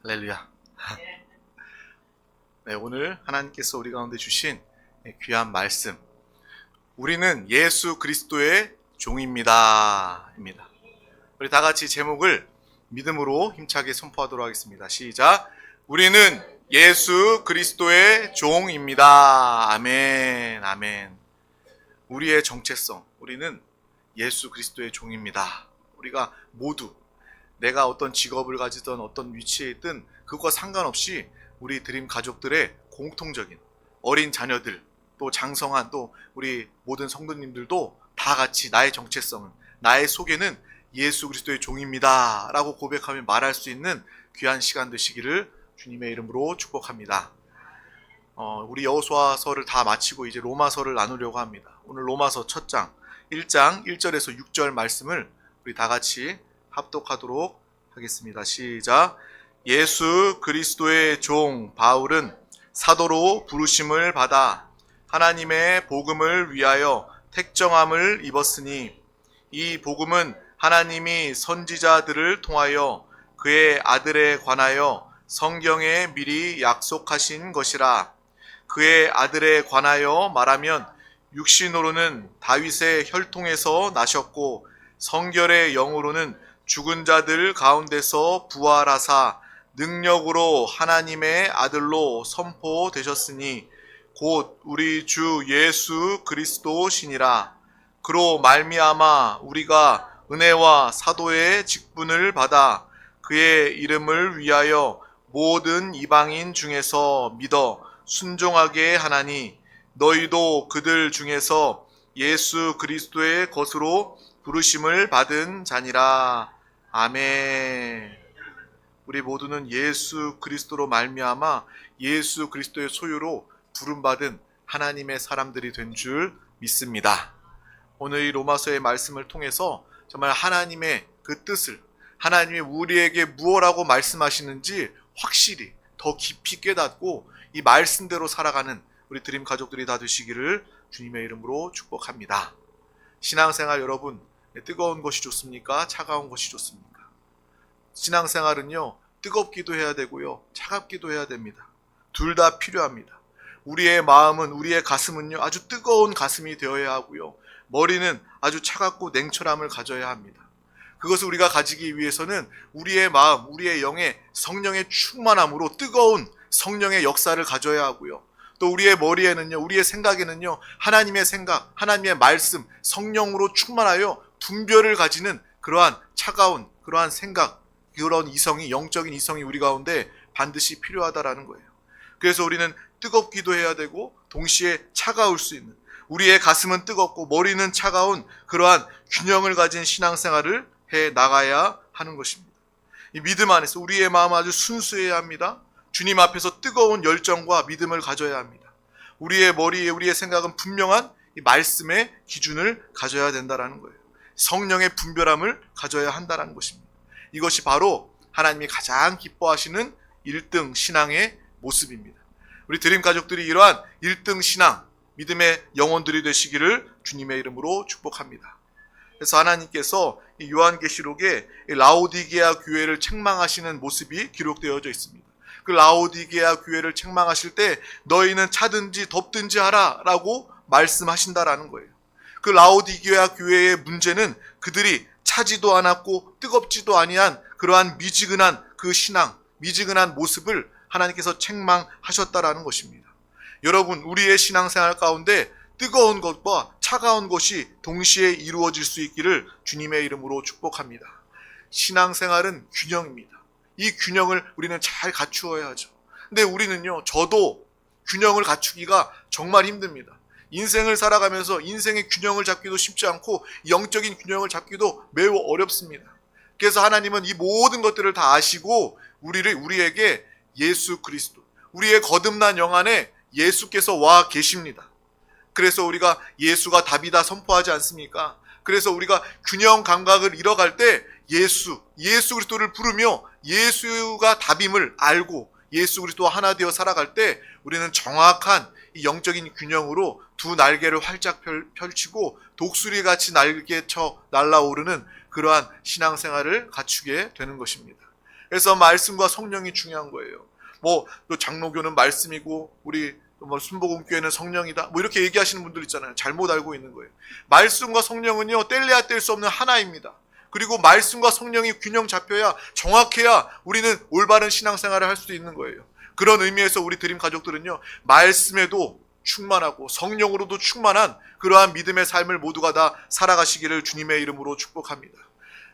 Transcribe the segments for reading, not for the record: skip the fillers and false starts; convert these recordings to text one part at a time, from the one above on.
할렐루야. 네, 오늘 하나님께서 우리 가운데 주신 귀한 말씀. 우리는 예수 그리스도의 종입니다. 입니다. 우리 다 같이 제목을 믿음으로 힘차게 선포하도록 하겠습니다. 시작. 우리는 예수 그리스도의 종입니다. 아멘. 아멘. 우리의 정체성. 우리는 예수 그리스도의 종입니다. 우리가 모두 내가 어떤 직업을 가지든 어떤 위치에 있든 그것과 상관없이 우리 드림 가족들의 공통적인 어린 자녀들, 또 장성한 또 우리 모든 성도님들도 다 같이 나의 정체성은, 나의 소개는 예수 그리스도의 종입니다 라고 고백하며 말할 수 있는 귀한 시간 되시기를 주님의 이름으로 축복합니다. 우리 여호수아서를 다 마치고 이제 로마서를 나누려고 합니다. 오늘 로마서 첫 장 1장 1절에서 6절 말씀을 우리 다 같이 합독하도록 하겠습니다. 시작. 예수 그리스도의 종 바울은 사도로 부르심을 받아 하나님의 복음을 위하여 택정함을 입었으니 이 복음은 하나님이 선지자들을 통하여 그의 아들에 관하여 성경에 미리 약속하신 것이라. 그의 아들에 관하여 말하면 육신으로는 다윗의 혈통에서 나셨고 성결의 영으로는 죽은 자들 가운데서 부활하사 능력으로 하나님의 아들로 선포되셨으니 곧 우리 주 예수 그리스도시니라. 그로 말미암아 우리가 은혜와 사도의 직분을 받아 그의 이름을 위하여 모든 이방인 중에서 믿어 순종하게 하나니 너희도 그들 중에서 예수 그리스도의 것으로 부르심을 받은 자니라. 아멘. 우리 모두는 예수 그리스도로 말미암아 예수 그리스도의 소유로 부름받은 하나님의 사람들이 된 줄 믿습니다. 오늘 이 로마서의 말씀을 통해서 정말 하나님의 그 뜻을, 하나님이 우리에게 무엇라고 말씀하시는지 확실히 더 깊이 깨닫고 이 말씀대로 살아가는 우리 드림 가족들이 다 되시기를 주님의 이름으로 축복합니다. 신앙생활 여러분, 뜨거운 것이 좋습니까? 차가운 것이 좋습니까? 신앙생활은요, 뜨겁기도 해야 되고요, 차갑기도 해야 됩니다. 둘 다 필요합니다. 우리의 마음은, 우리의 가슴은요, 아주 뜨거운 가슴이 되어야 하고요, 머리는 아주 차갑고 냉철함을 가져야 합니다. 그것을 우리가 가지기 위해서는 우리의 마음, 우리의 영에 성령의 충만함으로 뜨거운 성령의 역사를 가져야 하고요, 또 우리의 머리에는요, 우리의 생각에는요, 하나님의 생각, 하나님의 말씀, 성령으로 충만하여 분별을 가지는 그러한 차가운, 그러한 생각, 그런 이성이, 영적인 이성이 우리 가운데 반드시 필요하다라는 거예요. 그래서 우리는 뜨겁기도 해야 되고 동시에 차가울 수 있는, 우리의 가슴은 뜨겁고 머리는 차가운 그러한 균형을 가진 신앙생활을 해 나가야 하는 것입니다. 이 믿음 안에서 우리의 마음은 아주 순수해야 합니다. 주님 앞에서 뜨거운 열정과 믿음을 가져야 합니다. 우리의 머리에, 우리의 생각은 분명한 이 말씀의 기준을 가져야 된다는 거예요. 성령의 분별함을 가져야 한다는 것입니다. 이것이 바로 하나님이 가장 기뻐하시는 1등 신앙의 모습입니다. 우리 드림 가족들이 이러한 1등 신앙, 믿음의 영혼들이 되시기를 주님의 이름으로 축복합니다. 그래서 하나님께서 이 요한계시록에 라오디게아 교회를 책망하시는 모습이 기록되어져 있습니다. 그 라오디게아 교회를 책망하실 때 너희는 차든지 덥든지 하라 라고 말씀하신다라는 거예요. 그 라오디게아 교회의 문제는 그들이 차지도 않았고 뜨겁지도 아니한 그러한 미지근한 그 신앙, 미지근한 모습을 하나님께서 책망하셨다라는 것입니다. 여러분, 우리의 신앙생활 가운데 뜨거운 것과 차가운 것이 동시에 이루어질 수 있기를 주님의 이름으로 축복합니다. 신앙생활은 균형입니다. 이 균형을 우리는 잘 갖추어야 하죠. 근데 우리는요, 저도 균형을 갖추기가 정말 힘듭니다. 인생을 살아가면서 인생의 균형을 잡기도 쉽지 않고 영적인 균형을 잡기도 매우 어렵습니다. 그래서 하나님은 이 모든 것들을 다 아시고 우리에게 예수 그리스도, 우리의 거듭난 영 안에 예수께서 와 계십니다. 그래서 우리가 예수가 답이다 선포하지 않습니까? 그래서 우리가 균형 감각을 잃어갈 때 예수 그리스도를 부르며 예수가 답임을 알고 예수 그리스도와 하나 되어 살아갈 때 우리는 정확한 이 영적인 균형으로 두 날개를 활짝 펼치고 독수리같이 날개쳐 날아오르는 그러한 신앙생활을 갖추게 되는 것입니다. 그래서 말씀과 성령이 중요한 거예요. 뭐 또 장로교는 말씀이고 우리 뭐 순복음교회는 성령이다, 뭐 이렇게 얘기하시는 분들 있잖아요. 잘못 알고 있는 거예요. 말씀과 성령은요, 뗄래야 뗄 수 없는 하나입니다. 그리고 말씀과 성령이 균형 잡혀야, 정확해야 우리는 올바른 신앙생활을 할 수 있는 거예요. 그런 의미에서 우리 드림 가족들은요, 말씀에도 충만하고 성령으로도 충만한 그러한 믿음의 삶을 모두가 다 살아가시기를 주님의 이름으로 축복합니다.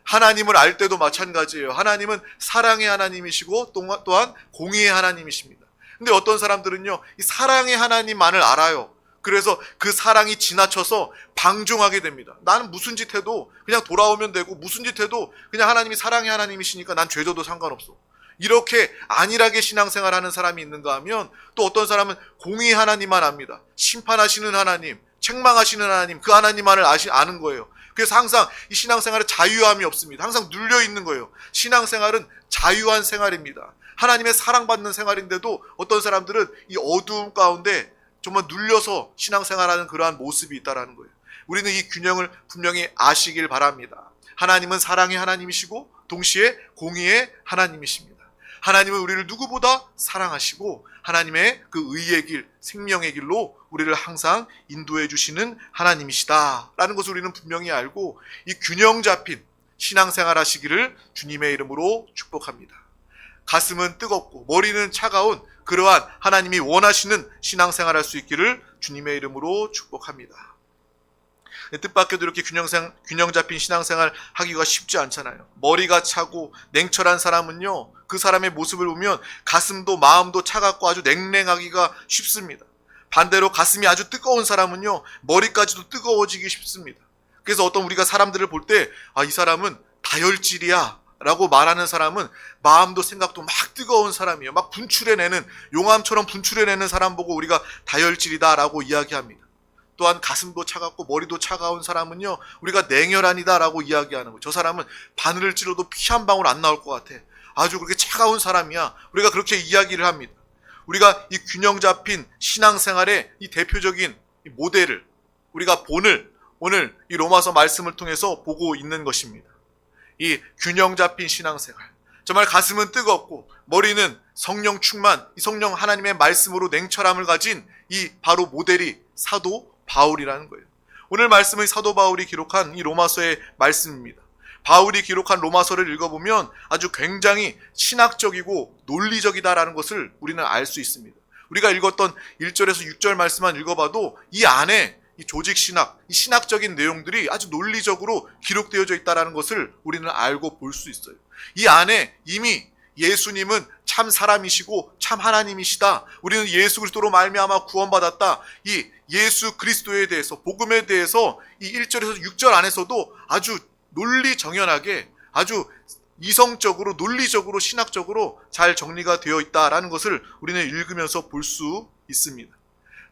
하나님을 알 때도 마찬가지예요. 하나님은 사랑의 하나님이시고 또한 공의의 하나님이십니다. 근데 어떤 사람들은요, 이 사랑의 하나님만을 알아요. 그래서 그 사랑이 지나쳐서 방종하게 됩니다. 나는 무슨 짓 해도 그냥 돌아오면 되고, 무슨 짓 해도 그냥 하나님이 사랑의 하나님이시니까 난 죄져도 상관없어. 이렇게 안일하게 신앙생활하는 사람이 있는가 하면, 또 어떤 사람은 공의 하나님만 압니다. 심판하시는 하나님, 책망하시는 하나님, 그 하나님만을 아는 거예요. 그래서 항상 이 신앙생활에 자유함이 없습니다. 항상 눌려 있는 거예요. 신앙생활은 자유한 생활입니다. 하나님의 사랑받는 생활인데도 어떤 사람들은 이 어두움 가운데 정말 눌려서 신앙생활하는 그러한 모습이 있다는 거예요. 우리는 이 균형을 분명히 아시길 바랍니다. 하나님은 사랑의 하나님이시고 동시에 공의의 하나님이십니다. 하나님은 우리를 누구보다 사랑하시고 하나님의 그 의의 길, 생명의 길로 우리를 항상 인도해 주시는 하나님이시다라는 것을 우리는 분명히 알고, 이 균형 잡힌 신앙생활 하시기를 주님의 이름으로 축복합니다. 가슴은 뜨겁고 머리는 차가운 그러한 하나님이 원하시는 신앙생활 할 수 있기를 주님의 이름으로 축복합니다. 뜻밖에도 이렇게 균형 잡힌 신앙생활 하기가 쉽지 않잖아요. 머리가 차고 냉철한 사람은요, 그 사람의 모습을 보면 가슴도 마음도 차갑고 아주 냉랭하기가 쉽습니다. 반대로 가슴이 아주 뜨거운 사람은요, 머리까지도 뜨거워지기 쉽습니다. 그래서 어떤 우리가 사람들을 볼 때, 아, 이 사람은 다혈질이야 라고 말하는 사람은 마음도 생각도 막 뜨거운 사람이에요. 막 분출해내는, 용암처럼 분출해내는 사람 보고 우리가 다혈질이다 라고 이야기합니다. 또한 가슴도 차갑고 머리도 차가운 사람은요, 우리가 냉혈한이다 라고 이야기하는 거예요. 저 사람은 바늘을 찔러도 피 한 방울 안 나올 것 같아. 아주 그렇게 차가운 사람이야. 우리가 그렇게 이야기를 합니다. 우리가 이 균형 잡힌 신앙생활의 이 대표적인 모델을, 우리가 본을 오늘 이 로마서 말씀을 통해서 보고 있는 것입니다. 이 균형 잡힌 신앙생활, 정말 가슴은 뜨겁고 머리는 성령 충만, 이 성령 하나님의 말씀으로 냉철함을 가진 이 바로 모델이 사도 바울이라는 거예요. 오늘 말씀은 사도 바울이 기록한 이 로마서의 말씀입니다. 바울이 기록한 로마서를 읽어보면 아주 굉장히 신학적이고 논리적이다라는 것을 우리는 알 수 있습니다. 우리가 읽었던 1절에서 6절 말씀만 읽어봐도 이 안에 이 조직신학, 이 신학적인 내용들이 아주 논리적으로 기록되어져 있다는 것을 우리는 알고 볼 수 있어요. 이 안에 이미 예수님은 참 사람이시고 참 하나님이시다, 우리는 예수 그리스도로 말미암아 구원받았다, 이 예수 그리스도에 대해서, 복음에 대해서 이 1절에서 6절 안에서도 아주 논리정연하게, 아주 이성적으로, 논리적으로, 신학적으로 잘 정리가 되어 있다라는 것을 우리는 읽으면서 볼 수 있습니다.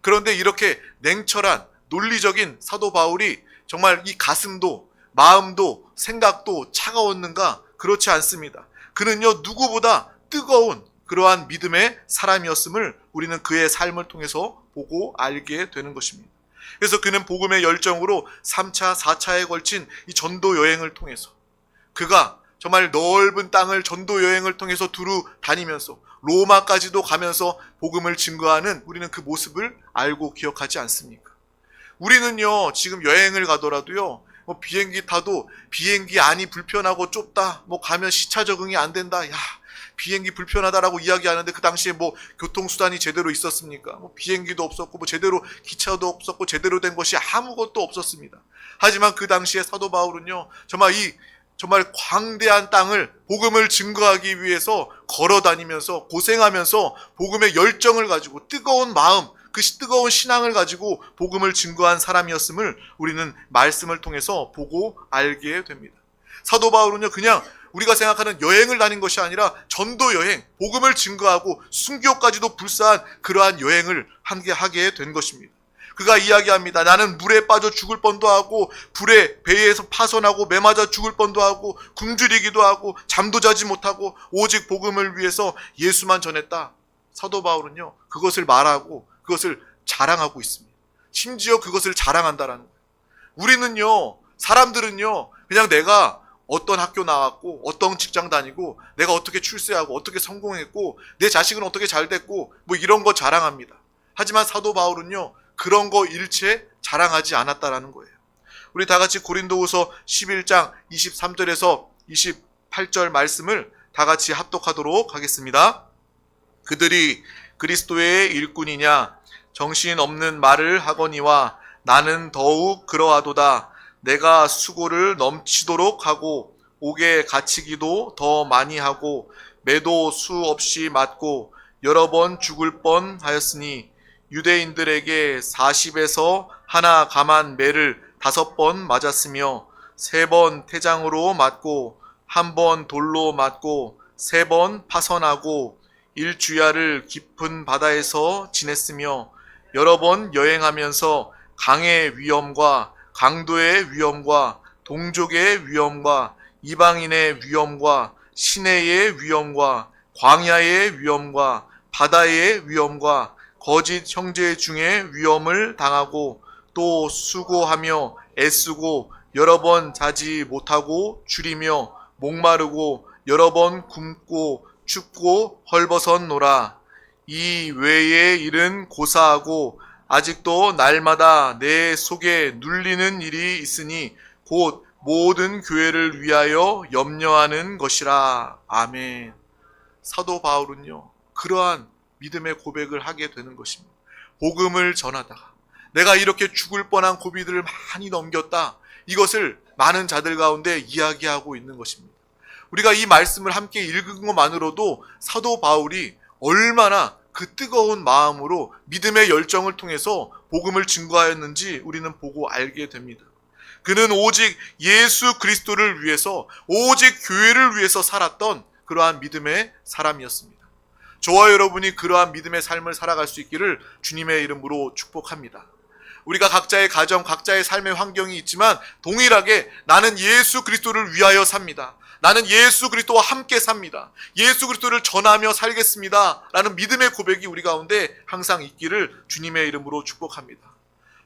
그런데 이렇게 냉철한 논리적인 사도 바울이 정말 이 가슴도 마음도 생각도 차가웠는가? 그렇지 않습니다. 그는요, 누구보다 뜨거운 그러한 믿음의 사람이었음을 우리는 그의 삶을 통해서 보고 알게 되는 것입니다. 그래서 그는 복음의 열정으로 3차, 4차에 걸친 이 전도 여행을 통해서, 그가 정말 넓은 땅을 전도 여행을 통해서 두루 다니면서 로마까지도 가면서 복음을 증거하는 우리는 그 모습을 알고 기억하지 않습니까? 우리는요, 지금 여행을 가더라도요, 뭐 비행기 타도 비행기 안이 불편하고 좁다, 뭐 가면 시차 적응이 안 된다, 야, 비행기 불편하다라고 이야기하는데 그 당시에 뭐 교통수단이 제대로 있었습니까? 뭐 비행기도 없었고, 뭐 제대로 기차도 없었고, 제대로 된 것이 아무것도 없었습니다. 하지만 그 당시에 사도 바울은요, 정말 광대한 땅을 복음을 증거하기 위해서 걸어 다니면서 고생하면서 복음의 열정을 가지고 뜨거운 마음, 그 뜨거운 신앙을 가지고 복음을 증거한 사람이었음을 우리는 말씀을 통해서 보고 알게 됩니다. 사도 바울은요, 그냥 우리가 생각하는 여행을 다닌 것이 아니라 전도 여행, 복음을 증거하고 순교까지도 불사한 그러한 여행을 하게 된 것입니다. 그가 이야기합니다. 나는 물에 빠져 죽을 뻔도 하고, 불에 배에서 파손하고 매맞아 죽을 뻔도 하고, 굶주리기도 하고, 잠도 자지 못하고, 오직 복음을 위해서 예수만 전했다. 사도 바울은요, 그것을 말하고 그것을 자랑하고 있습니다. 심지어 그것을 자랑한다라는 거예요. 우리는요, 사람들은요, 그냥 내가 어떤 학교 나왔고 어떤 직장 다니고 내가 어떻게 출세하고 어떻게 성공했고 내 자식은 어떻게 잘 됐고 뭐 이런 거 자랑합니다. 하지만 사도 바울은요, 그런 거 일체 자랑하지 않았다라는 거예요. 우리 다 같이 고린도후서 11장 23절에서 28절 말씀을 다 같이 합독하도록 하겠습니다. 그들이 그리스도의 일꾼이냐 정신없는 말을 하거니와 나는 더욱 그러하도다. 내가 수고를 넘치도록 하고 옥에 갇히기도 더 많이 하고 매도 수없이 맞고 여러 번 죽을 뻔하였으니 유대인들에게 40에서 하나 감한 매를 5번 맞았으며 3번 태장으로 맞고 1번 돌로 맞고 3번 파선하고 1주야를 깊은 바다에서 지냈으며 여러 번 여행하면서 강의 위험과 강도의 위험과 동족의 위험과 이방인의 위험과 시내의 위험과 광야의 위험과 바다의 위험과 거짓 형제 중에 위험을 당하고 또 수고하며 애쓰고 여러 번 자지 못하고 줄이며 목마르고 여러 번 굶고 춥고 헐벗었노라. 이 외의 일은 고사하고 아직도 날마다 내 속에 눌리는 일이 있으니 곧 모든 교회를 위하여 염려하는 것이라. 아멘. 사도 바울은요, 그러한 믿음의 고백을 하게 되는 것입니다. 복음을 전하다가 내가 이렇게 죽을 뻔한 고비들을 많이 넘겼다, 이것을 많은 자들 가운데 이야기하고 있는 것입니다. 우리가 이 말씀을 함께 읽은 것만으로도 사도 바울이 얼마나 그 뜨거운 마음으로 믿음의 열정을 통해서 복음을 증거하였는지 우리는 보고 알게 됩니다. 그는 오직 예수 그리스도를 위해서, 오직 교회를 위해서 살았던 그러한 믿음의 사람이었습니다. 저와 여러분이 그러한 믿음의 삶을 살아갈 수 있기를 주님의 이름으로 축복합니다. 우리가 각자의 가정, 각자의 삶의 환경이 있지만 동일하게 나는 예수 그리스도를 위하여 삽니다. 나는 예수 그리스도와 함께 삽니다. 예수 그리스도를 전하며 살겠습니다. 라는 믿음의 고백이 우리 가운데 항상 있기를 주님의 이름으로 축복합니다.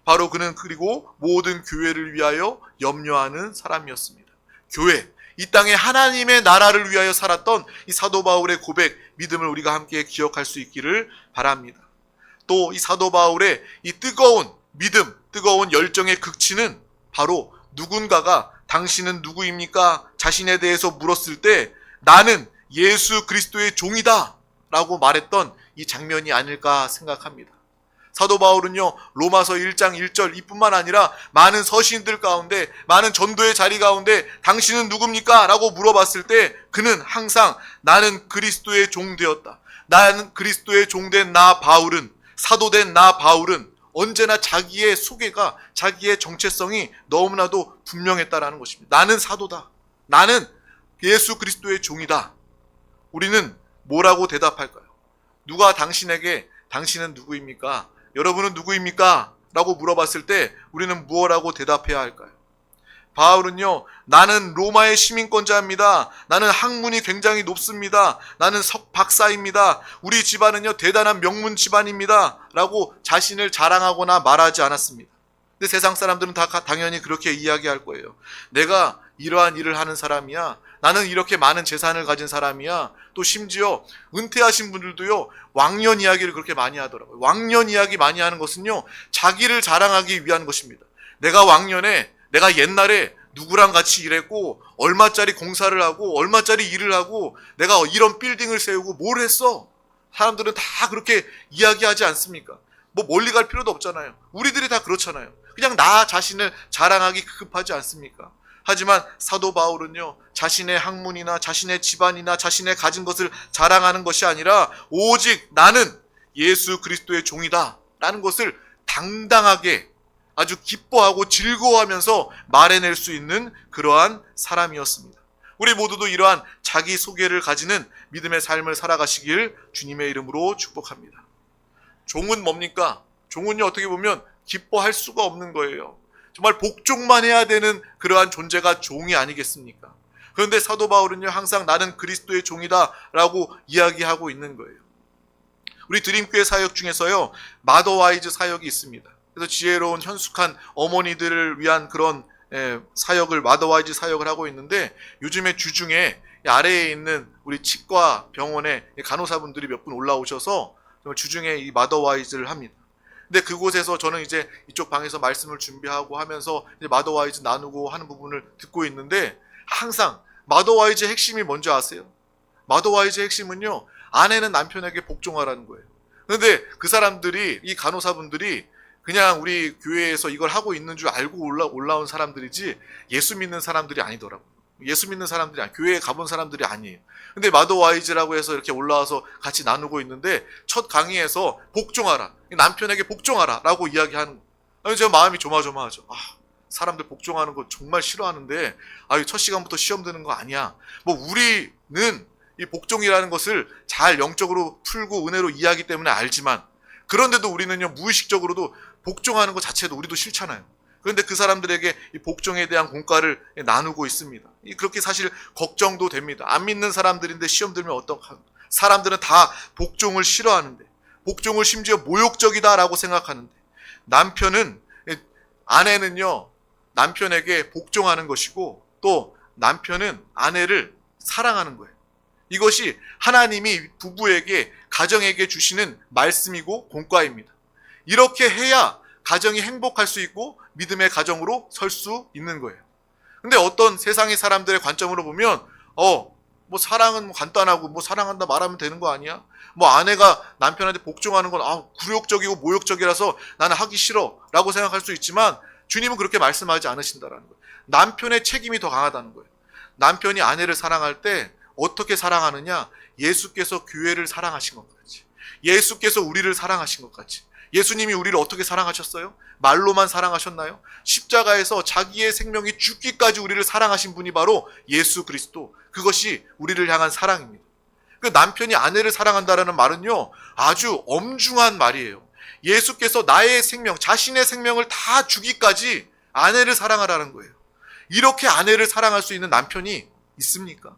바로 그는 그리고 모든 교회를 위하여 염려하는 사람이었습니다. 교회, 이 땅에 하나님의 나라를 위하여 살았던 이 사도 바울의 고백, 믿음을 우리가 함께 기억할 수 있기를 바랍니다. 또 이 사도 바울의 이 뜨거운 믿음, 뜨거운 열정의 극치는 바로 누군가가 당신은 누구입니까? 자신에 대해서 물었을 때 나는 예수 그리스도의 종이다 라고 말했던 이 장면이 아닐까 생각합니다. 사도 바울은요, 로마서 1장 1절 이뿐만 아니라 많은 서신들 가운데, 많은 전도의 자리 가운데 당신은 누굽니까? 라고 물어봤을 때 그는 항상 나는 그리스도의 종 되었다. 나는 그리스도의 종된 나 바울은, 사도된 나 바울은 언제나 자기의 소개가, 자기의 정체성이 너무나도 분명했다라는 것입니다. 나는 사도다. 나는 예수 그리스도의 종이다. 우리는 뭐라고 대답할까요? 누가 당신에게 당신은 누구입니까? 여러분은 누구입니까? 라고 물어봤을 때 우리는 무엇라고 대답해야 할까요? 바울은요, 나는 로마의 시민권자입니다. 나는 학문이 굉장히 높습니다. 나는 석박사입니다. 우리 집안은요, 대단한 명문 집안입니다. 라고 자신을 자랑하거나 말하지 않았습니다. 근데 세상 사람들은 다 당연히 그렇게 이야기할 거예요. 내가 이러한 일을 하는 사람이야. 나는 이렇게 많은 재산을 가진 사람이야. 또 심지어 은퇴하신 분들도요, 왕년 이야기를 그렇게 많이 하더라고요. 왕년 이야기 많이 하는 것은요, 자기를 자랑하기 위한 것입니다. 내가 옛날에 누구랑 같이 일했고 얼마짜리 공사를 하고 얼마짜리 일을 하고 내가 이런 빌딩을 세우고 뭘 했어. 사람들은 다 그렇게 이야기하지 않습니까? 뭐 멀리 갈 필요도 없잖아요. 우리들이 다 그렇잖아요. 그냥 나 자신을 자랑하기 급하지 않습니까? 하지만 사도 바울은요, 자신의 학문이나 자신의 집안이나 자신의 가진 것을 자랑하는 것이 아니라 오직 나는 예수 그리스도의 종이다 라는 것을 당당하게 아주 기뻐하고 즐거워하면서 말해낼 수 있는 그러한 사람이었습니다. 우리 모두도 이러한 자기소개를 가지는 믿음의 삶을 살아가시길 주님의 이름으로 축복합니다. 종은 뭡니까? 종은요, 어떻게 보면 기뻐할 수가 없는 거예요. 정말 복종만 해야 되는 그러한 존재가 종이 아니겠습니까? 그런데 사도 바울은요, 항상 나는 그리스도의 종이다 라고 이야기하고 있는 거예요. 우리 드림교회 사역 중에서요, 마더와이즈 사역이 있습니다. 그래서 지혜로운 현숙한 어머니들을 위한 그런 사역을 마더와이즈 사역을 하고 있는데 요즘에 주중에 아래에 있는 우리 치과 병원에 간호사분들이 몇 분 올라오셔서 주중에 이 마더와이즈를 합니다. 근데 그곳에서 저는 이제 이쪽 방에서 말씀을 준비하고 하면서 이제 마더와이즈 나누고 하는 부분을 듣고 있는데 항상 마더와이즈의 핵심이 뭔지 아세요? 마더와이즈의 핵심은요, 아내는 남편에게 복종하라는 거예요. 그런데 그 사람들이, 이 간호사분들이 그냥 우리 교회에서 이걸 하고 있는 줄 알고 올라온 사람들이지 예수 믿는 사람들이 아니더라고요. 예수 믿는 사람들이 교회에 가본 사람들이 아니에요. 근데 마더와이즈라고 해서 이렇게 올라와서 같이 나누고 있는데 첫 강의에서 복종하라, 남편에게 복종하라 라고 이야기하는 거예요. 제가 마음이 조마조마하죠. 사람들 복종하는 거 정말 싫어하는데 첫 시간부터 시험 드는 거 아니야. 뭐 우리는 이 복종이라는 것을 잘 영적으로 풀고 은혜로 이해하기 때문에 알지만, 그런데도 우리는요, 무의식적으로도 복종하는 것 자체도 우리도 싫잖아요. 그런데 그 사람들에게 이 복종에 대한 공과를 나누고 있습니다. 그렇게 사실 걱정도 됩니다. 안 믿는 사람들인데 시험 들면 어떡하나. 사람들은 다 복종을 싫어하는데, 복종을 심지어 모욕적이다라고 생각하는데, 아내는요, 남편에게 복종하는 것이고, 또 남편은 아내를 사랑하는 거예요. 이것이 하나님이 부부에게, 가정에게 주시는 말씀이고 공과입니다. 이렇게 해야 가정이 행복할 수 있고 믿음의 가정으로 설 수 있는 거예요. 근데 어떤 세상의 사람들의 관점으로 보면 뭐 사랑은 간단하고 뭐 사랑한다 말하면 되는 거 아니야? 뭐 아내가 남편한테 복종하는 건 굴욕적이고 모욕적이라서 나는 하기 싫어 라고 생각할 수 있지만, 주님은 그렇게 말씀하지 않으신다라는 거예요. 남편의 책임이 더 강하다는 거예요. 남편이 아내를 사랑할 때 어떻게 사랑하느냐? 예수께서 교회를 사랑하신 것 같이, 예수께서 우리를 사랑하신 것 같이. 예수님이 우리를 어떻게 사랑하셨어요? 말로만 사랑하셨나요? 십자가에서 자기의 생명이 죽기까지 우리를 사랑하신 분이 바로 예수 그리스도. 그것이 우리를 향한 사랑입니다. 그 남편이 아내를 사랑한다라는 말은요, 아주 엄중한 말이에요. 예수께서 나의 생명, 자신의 생명을 다 주기까지 아내를 사랑하라는 거예요. 이렇게 아내를 사랑할 수 있는 남편이 있습니까?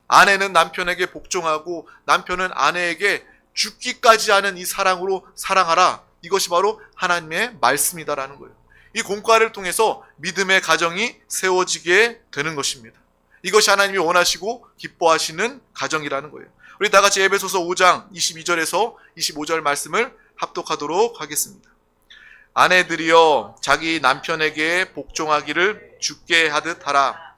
아내는 남편에게 복종하고 남편은 아내에게 죽기까지 하는 이 사랑으로 사랑하라. 이것이 바로 하나님의 말씀이다라는 거예요. 이 공과를 통해서 믿음의 가정이 세워지게 되는 것입니다. 이것이 하나님이 원하시고 기뻐하시는 가정이라는 거예요. 우리 다 같이 에베소서 5장 22절에서 25절 말씀을 합독하도록 하겠습니다. 아내들이여 자기 남편에게 복종하기를 주께 하듯 하라.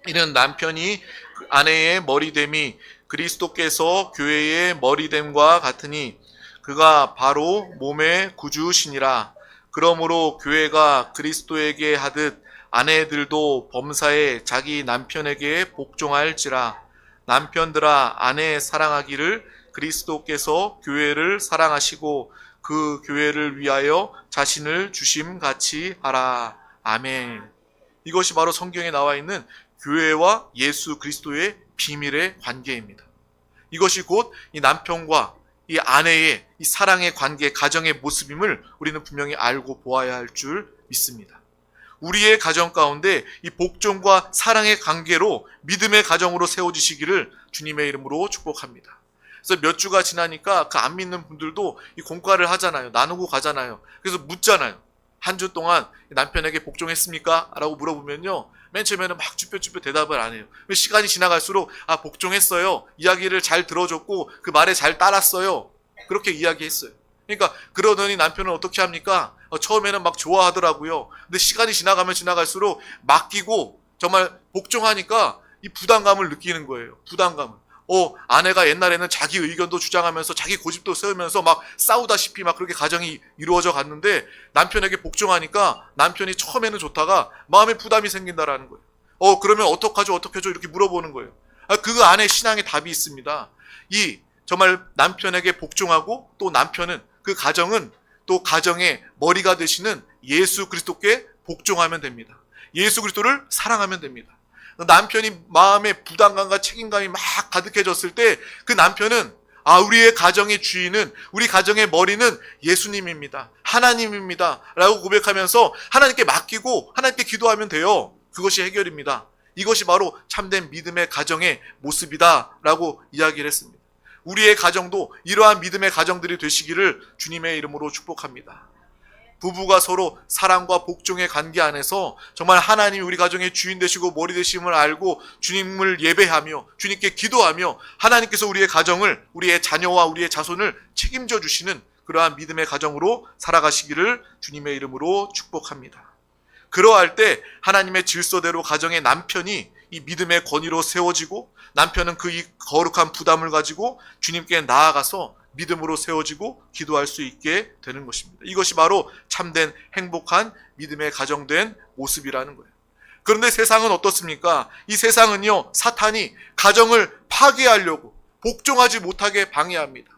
이는 남편이 아내의 머리됨이 그리스도께서 교회의 머리됨과 같으니 그가 바로 몸의 구주시니라. 그러므로 교회가 그리스도에게 하듯 아내들도 범사에 자기 남편에게 복종할지라. 남편들아 아내 사랑하기를 그리스도께서 교회를 사랑하시고 그 교회를 위하여 자신을 주심같이 하라. 아멘. 이것이 바로 성경에 나와 있는 교회와 예수 그리스도의 비밀의 관계입니다. 이것이 곧 이 남편과 이 아내의 이 사랑의 관계, 가정의 모습임을 우리는 분명히 알고 보아야 할 줄 믿습니다. 우리의 가정 가운데 이 복종과 사랑의 관계로 믿음의 가정으로 세워지시기를 주님의 이름으로 축복합니다. 그래서 몇 주가 지나니까 그 안 믿는 분들도 이 공과를 하잖아요. 나누고 가잖아요. 그래서 묻잖아요. 한 주 동안 남편에게 복종했습니까? 라고 물어보면요, 맨 처음에는 막 쭈뼛쭈뼛 대답을 안 해요. 시간이 지나갈수록 복종했어요. 이야기를 잘 들어줬고 그 말에 잘 따랐어요. 그렇게 이야기했어요. 그러니까 그러더니 남편은 어떻게 합니까? 처음에는 막 좋아하더라고요. 근데 시간이 지나가면 지나갈수록 맡기고 정말 복종하니까 이 부담감을 느끼는 거예요. 부담감을. 아내가 옛날에는 자기 의견도 주장하면서 자기 고집도 세우면서 막 싸우다시피 막 그렇게 가정이 이루어져 갔는데 남편에게 복종하니까 남편이 처음에는 좋다가 마음에 부담이 생긴다라는 거예요. 그러면 어떡하죠? 이렇게 물어보는 거예요. 그 안에 신앙의 답이 있습니다. 정말 남편에게 복종하고 또 남편은, 그 가정은 또 가정의 머리가 되시는 예수 그리스도께 복종하면 됩니다. 예수 그리스도를 사랑하면 됩니다. 남편이 마음에 부담감과 책임감이 막 가득해졌을 때 그 남편은 우리의 가정의 주인은, 우리 가정의 머리는 예수님입니다. 하나님입니다. 라고 고백하면서 하나님께 맡기고 하나님께 기도하면 돼요. 그것이 해결입니다. 이것이 바로 참된 믿음의 가정의 모습이다 라고 이야기를 했습니다. 우리의 가정도 이러한 믿음의 가정들이 되시기를 주님의 이름으로 축복합니다. 부부가 서로 사랑과 복종의 관계 안에서 정말 하나님이 우리 가정의 주인 되시고 머리 되심을 알고 주님을 예배하며 주님께 기도하며 하나님께서 우리의 가정을, 우리의 자녀와 우리의 자손을 책임져 주시는 그러한 믿음의 가정으로 살아가시기를 주님의 이름으로 축복합니다. 그러할 때 하나님의 질서대로 가정의 남편이 이 믿음의 권위로 세워지고 남편은 그 이 거룩한 부담을 가지고 주님께 나아가서 믿음으로 세워지고 기도할 수 있게 되는 것입니다. 이것이 바로 참된 행복한 믿음의 가정된 모습이라는 거예요. 그런데 세상은 어떻습니까? 이 세상은요, 사탄이 가정을 파괴하려고 복종하지 못하게 방해합니다.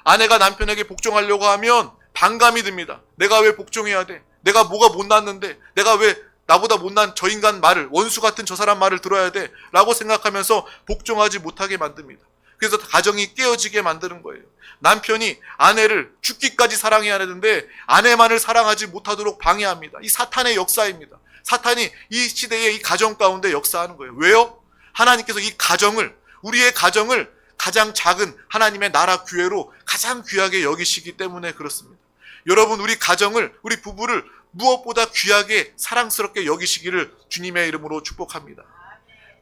아내가 남편에게 복종하려고 하면 반감이 듭니다. 내가 왜 복종해야 돼? 내가 뭐가 못났는데? 내가 왜 나보다 못난 저 인간 말을, 원수 같은 저 사람 말을 들어야 돼? 라고 생각하면서 복종하지 못하게 만듭니다. 그래서 가정이 깨어지게 만드는 거예요. 남편이 아내를 죽기까지 사랑해야 하는데 아내만을 사랑하지 못하도록 방해합니다. 이 사탄의 역사입니다. 사탄이 이 시대의 이 가정 가운데 역사하는 거예요. 왜요? 하나님께서 이 가정을, 우리의 가정을 가장 작은 하나님의 나라 교회로 가장 귀하게 여기시기 때문에 그렇습니다. 여러분, 우리 가정을, 우리 부부를 무엇보다 귀하게 사랑스럽게 여기시기를 주님의 이름으로 축복합니다.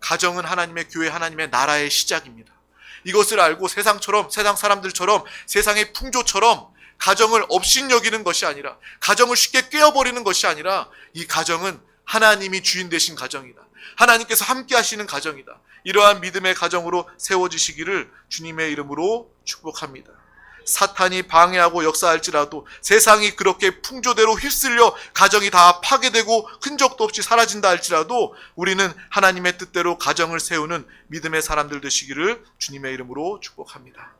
가정은 하나님의 교회, 하나님의 나라의 시작입니다. 이것을 알고 세상처럼, 세상 사람들처럼, 세상의 풍조처럼 가정을 업신여기는 것이 아니라, 가정을 쉽게 깨어버리는 것이 아니라, 이 가정은 하나님이 주인 되신 가정이다. 하나님께서 함께 하시는 가정이다. 이러한 믿음의 가정으로 세워지시기를 주님의 이름으로 축복합니다. 사탄이 방해하고 역사할지라도, 세상이 그렇게 풍조대로 휩쓸려 가정이 다 파괴되고 흔적도 없이 사라진다 할지라도 우리는 하나님의 뜻대로 가정을 세우는 믿음의 사람들 되시기를 주님의 이름으로 축복합니다.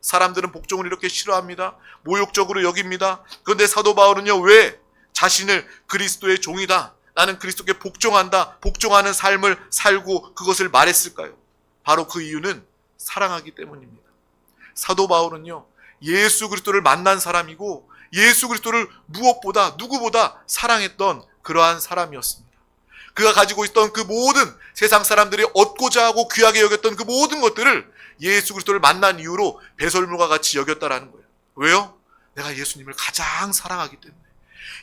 사람들은 복종을 이렇게 싫어합니다. 모욕적으로 여깁니다. 그런데 사도 바울은요, 왜 자신을 그리스도의 종이다, 나는 그리스도께 복종한다, 복종하는 삶을 살고 그것을 말했을까요? 바로 그 이유는 사랑하기 때문입니다. 사도 바울은요, 예수 그리스도를 만난 사람이고 예수 그리스도를 무엇보다 누구보다 사랑했던 그러한 사람이었습니다. 그가 가지고 있던 그 모든 세상 사람들이 얻고자 하고 귀하게 여겼던 그 모든 것들을 예수 그리스도를 만난 이후로 배설물과 같이 여겼다라는 거예요. 왜요? 내가 예수님을 가장 사랑하기 때문에.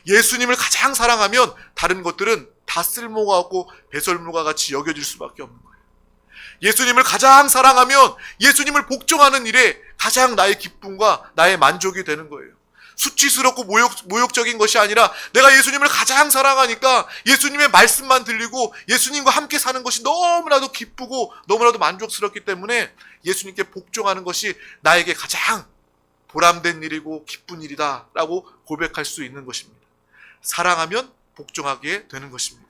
예수님을 가장 사랑하면 다른 것들은 다 쓸모가 없고 배설물과 같이 여겨질 수밖에 없는 거예요. 예수님을 가장 사랑하면 예수님을 복종하는 일에 가장 나의 기쁨과 나의 만족이 되는 거예요. 수치스럽고 모욕적인 것이 아니라 내가 예수님을 가장 사랑하니까 예수님의 말씀만 들리고 예수님과 함께 사는 것이 너무나도 기쁘고 너무나도 만족스럽기 때문에 예수님께 복종하는 것이 나에게 가장 보람된 일이고 기쁜 일이다 라고 고백할 수 있는 것입니다. 사랑하면 복종하게 되는 것입니다.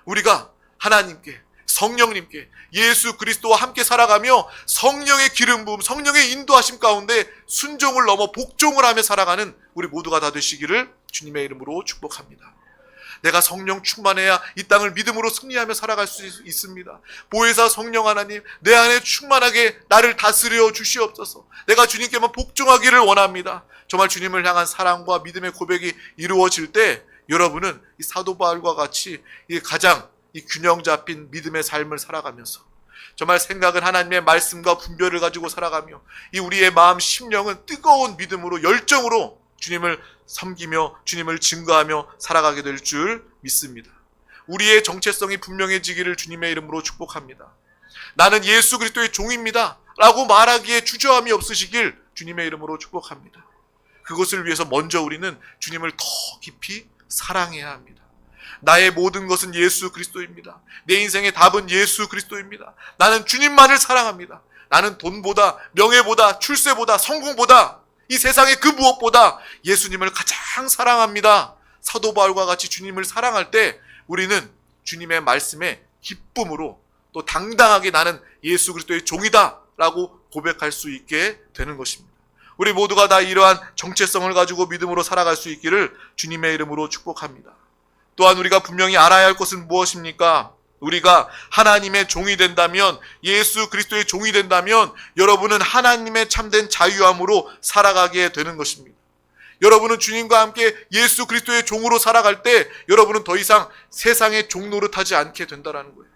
우리가 하나님께, 성령님께, 예수 그리스도와 함께 살아가며 성령의 기름 부음, 성령의 인도하심 가운데 순종을 넘어 복종을 하며 살아가는 우리 모두가 다 되시기를 주님의 이름으로 축복합니다. 내가 성령 충만해야 이 땅을 믿음으로 승리하며 살아갈 수 있습니다. 보혜사 성령 하나님, 내 안에 충만하게 나를 다스려 주시옵소서. 내가 주님께만 복종하기를 원합니다. 정말 주님을 향한 사랑과 믿음의 고백이 이루어질 때 여러분은 이 사도 바울과 같이 가장 이 균형 잡힌 믿음의 삶을 살아가면서 정말 생각은 하나님의 말씀과 분별을 가지고 살아가며 이 우리의 마음 심령은 뜨거운 믿음으로 열정으로 주님을 섬기며 주님을 증거하며 살아가게 될 줄 믿습니다. 우리의 정체성이 분명해지기를 주님의 이름으로 축복합니다. 나는 예수 그리스도의 종입니다 라고 말하기에 주저함이 없으시길 주님의 이름으로 축복합니다. 그것을 위해서 먼저 우리는 주님을 더 깊이 사랑해야 합니다. 나의 모든 것은 예수 그리스도입니다. 내 인생의 답은 예수 그리스도입니다. 나는 주님만을 사랑합니다. 나는 돈보다, 명예보다, 출세보다, 성공보다, 이 세상의 그 무엇보다 예수님을 가장 사랑합니다. 사도 바울과 같이 주님을 사랑할 때 우리는 주님의 말씀에 기쁨으로 또 당당하게 나는 예수 그리스도의 종이다 라고 고백할 수 있게 되는 것입니다. 우리 모두가 다 이러한 정체성을 가지고 믿음으로 살아갈 수 있기를 주님의 이름으로 축복합니다. 또한 우리가 분명히 알아야 할 것은 무엇입니까? 우리가 하나님의 종이 된다면, 예수 그리스도의 종이 된다면 여러분은 하나님의 참된 자유함으로 살아가게 되는 것입니다. 여러분은 주님과 함께 예수 그리스도의 종으로 살아갈 때 여러분은 더 이상 세상의 종 노릇하지 않게 된다는 거예요.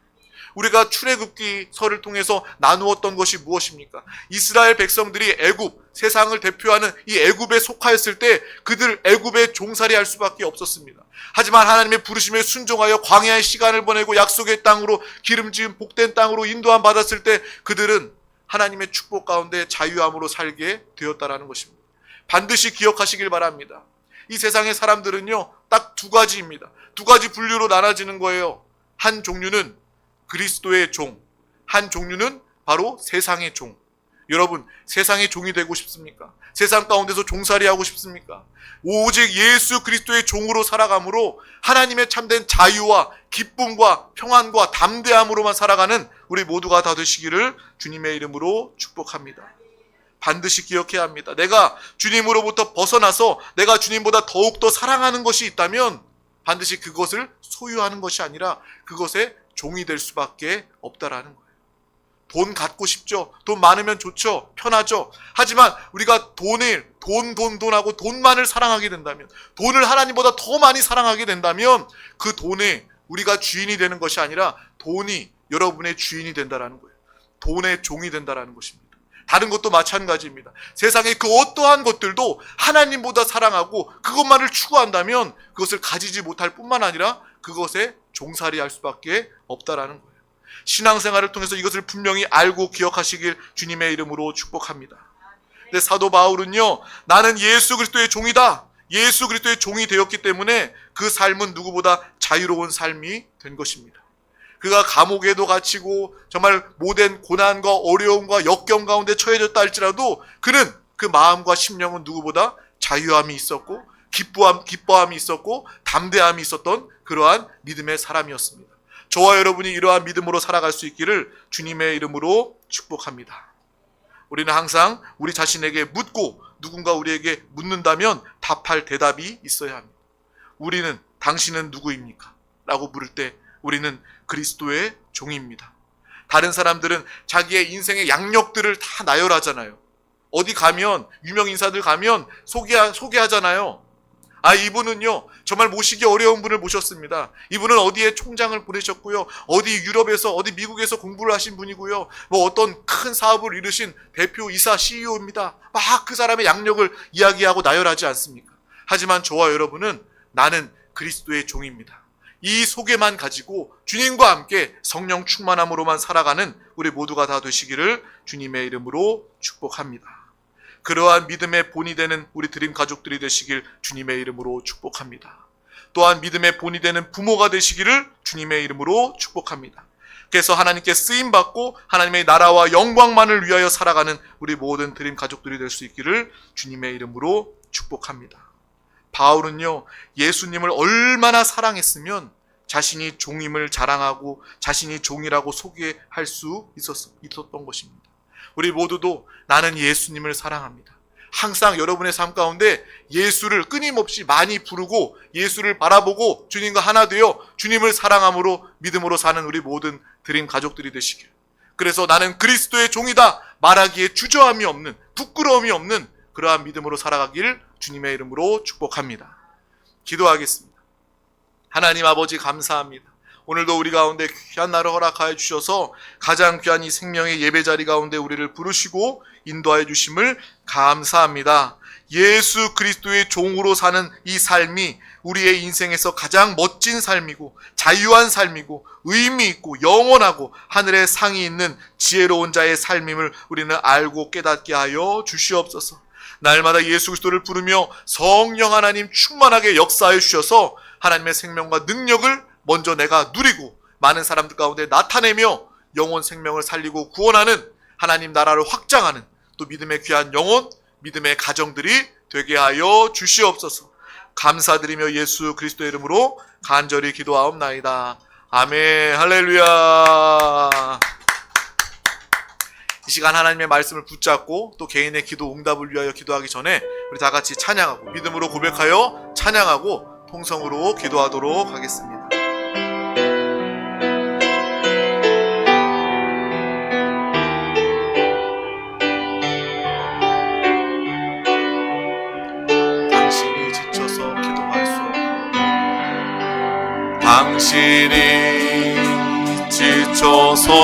우리가 출애굽기서를 통해서 나누었던 것이 무엇입니까? 이스라엘 백성들이 애굽, 세상을 대표하는 이 애굽에 속하였을 때 그들 애굽에 종살이할 수밖에 없었습니다. 하지만 하나님의 부르심에 순종하여 광야의 시간을 보내고 약속의 땅으로 기름지은 복된 땅으로 인도함 받았을 때 그들은 하나님의 축복 가운데 자유함으로 살게 되었다라는 것입니다. 반드시 기억하시길 바랍니다. 이 세상의 사람들은요, 딱 두 가지입니다. 두 가지 분류로 나눠지는 거예요. 한 종류는 그리스도의 종, 한 종류는 바로 세상의 종. 여러분, 세상의 종이 되고 싶습니까? 세상 가운데서 종살이하고 싶습니까? 오직 예수 그리스도의 종으로 살아감으로 하나님의 참된 자유와 기쁨과 평안과 담대함으로만 살아가는 우리 모두가 다 되시기를 주님의 이름으로 축복합니다. 반드시 기억해야 합니다. 내가 주님으로부터 벗어나서 내가 주님보다 더욱더 사랑하는 것이 있다면 반드시 그것을 소유하는 것이 아니라 그것의 종이 될 수밖에 없다라는 거예요. 돈 갖고 싶죠. 돈 많으면 좋죠. 편하죠. 하지만 우리가 돈하고 돈만을 사랑하게 된다면, 돈을 하나님보다 더 많이 사랑하게 된다면 그 돈에 우리가 주인이 되는 것이 아니라 돈이 여러분의 주인이 된다라는 거예요. 돈의 종이 된다라는 것입니다. 다른 것도 마찬가지입니다. 세상의 그 어떠한 것들도 하나님보다 사랑하고 그것만을 추구한다면 그것을 가지지 못할 뿐만 아니라 그것에 종살이할 수밖에 없다라는 거예요. 신앙생활을 통해서 이것을 분명히 알고 기억하시길 주님의 이름으로 축복합니다. 근데 사도 바울은요, 나는 예수 그리스도의 종이다. 예수 그리스도의 종이 되었기 때문에 그 삶은 누구보다 자유로운 삶이 된 것입니다. 그가 감옥에도 갇히고 정말 모든 고난과 어려움과 역경 가운데 처해졌다 할지라도 그는 그 마음과 심령은 누구보다 자유함이 있었고 기뻐함이 있었고 담대함이 있었던 그러한 믿음의 사람이었습니다. 저와 여러분이 이러한 믿음으로 살아갈 수 있기를 주님의 이름으로 축복합니다. 우리는 항상 우리 자신에게 묻고 누군가 우리에게 묻는다면 답할 대답이 있어야 합니다. 우리는 당신은 누구입니까? 라고 물을 때 우리는 그리스도의 종입니다. 다른 사람들은 자기의 인생의 양력들을 다 나열하잖아요. 어디 가면 유명 인사들 가면 소개하잖아요. 이분은요 정말 모시기 어려운 분을 모셨습니다. 이분은 어디에 총장을 보내셨고요, 어디 유럽에서 어디 미국에서 공부를 하신 분이고요, 뭐 어떤 큰 사업을 이루신 대표이사 CEO입니다. 막 그 사람의 양력을 이야기하고 나열하지 않습니까? 하지만 저와 여러분은 나는 그리스도의 종입니다. 이 소개만 가지고 주님과 함께 성령 충만함으로만 살아가는 우리 모두가 다 되시기를 주님의 이름으로 축복합니다. 그러한 믿음의 본이 되는 우리 드림 가족들이 되시길 주님의 이름으로 축복합니다. 또한 믿음의 본이 되는 부모가 되시기를 주님의 이름으로 축복합니다. 그래서 하나님께 쓰임받고 하나님의 나라와 영광만을 위하여 살아가는 우리 모든 드림 가족들이 될 수 있기를 주님의 이름으로 축복합니다. 바울은요, 예수님을 얼마나 사랑했으면 자신이 종임을 자랑하고 자신이 종이라고 소개할 수 있었던 것입니다. 우리 모두도 나는 예수님을 사랑합니다. 항상 여러분의 삶 가운데 예수를 끊임없이 많이 부르고 예수를 바라보고 주님과 하나 되어 주님을 사랑함으로 믿음으로 사는 우리 모든 드림 가족들이 되시길. 그래서 나는 그리스도의 종이다 말하기에 주저함이 없는, 부끄러움이 없는 그러한 믿음으로 살아가길 주님의 이름으로 축복합니다. 기도하겠습니다. 하나님 아버지 감사합니다. 오늘도 우리 가운데 귀한 날을 허락하여 주셔서 가장 귀한 이 생명의 예배 자리 가운데 우리를 부르시고 인도하여 주심을 감사합니다. 예수 그리스도의 종으로 사는 이 삶이 우리의 인생에서 가장 멋진 삶이고 자유한 삶이고 의미 있고 영원하고 하늘의 상이 있는 지혜로운 자의 삶임을 우리는 알고 깨닫게 하여 주시옵소서. 날마다 예수 그리스도를 부르며 성령 하나님 충만하게 역사해 주셔서 하나님의 생명과 능력을 먼저 내가 누리고 많은 사람들 가운데 나타내며 영혼 생명을 살리고 구원하는 하나님 나라를 확장하는 또 믿음의 귀한 영혼, 믿음의 가정들이 되게 하여 주시옵소서. 감사드리며 예수 그리스도의 이름으로 간절히 기도하옵나이다. 아멘. 할렐루야. 이 시간 하나님의 말씀을 붙잡고 또 개인의 기도 응답을 위하여 기도하기 전에 우리 다 같이 찬양하고 믿음으로 고백하여 찬양하고 통성으로 기도하도록 하겠습니다. 당신이 지쳐서 기도할 수 없고 당신이 지쳐 주옵소서.